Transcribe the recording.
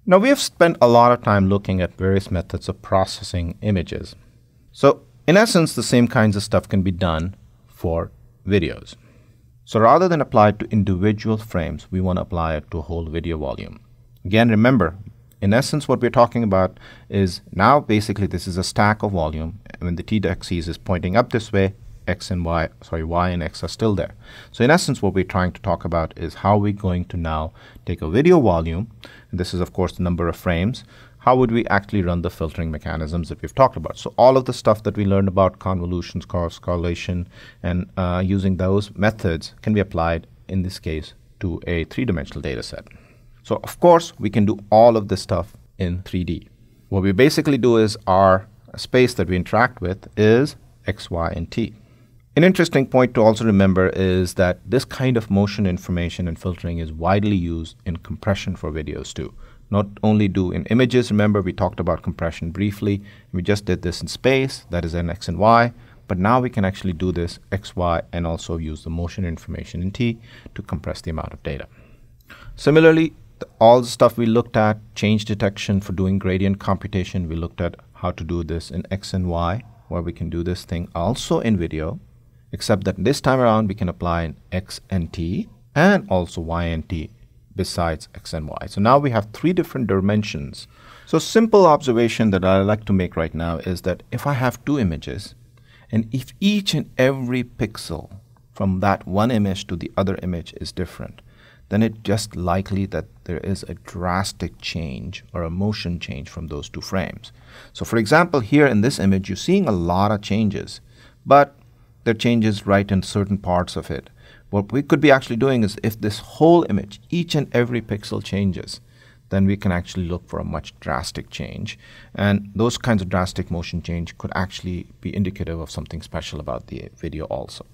Now we have spent a lot of time looking at various methods of processing images. So in essence, the same kinds of stuff can be done for videos. So rather than apply it to individual frames, we want to apply it to a whole video volume. Again, remember, in essence, what we're talking about is now basically this is a stack of volume. When the t-axis is pointing up this way, y and x are still there. So in essence, what we're trying to talk about is how we're going to now take a video volume, and this is of course the number of frames. How would we actually run the filtering mechanisms that we've talked about? So all of the stuff that we learned about convolutions, correlation, and using those methods can be applied in this case to a three-dimensional data set. So of course, we can do all of this stuff in 3D. What we basically do is our space that we interact with is x, y, and t. An interesting point to also remember is that this kind of motion information and filtering is widely used in compression for videos too. Not only do in images, remember we talked about compression briefly, we just did this in space, that is in x and y, but now we can actually do this x, y, and also use the motion information in t to compress the amount of data. Similarly, all the stuff we looked at, change detection for doing gradient computation, we looked at how to do this in x and y, where we can do this thing also in video, except that this time around we can apply in x and t and also y and t besides x and y. So now we have three different dimensions. So simple observation that I like to make right now is that if I have two images, and if each and every pixel from that one image to the other image is different, then it's just likely that there is a drastic change or a motion change from those two frames. So for example, here in this image, you're seeing a lot of changes, but there are changes right in certain parts of it. What we could be actually doing is if this whole image, each and every pixel changes, then we can actually look for a much drastic change. And those kinds of drastic motion change could actually be indicative of something special about the video also.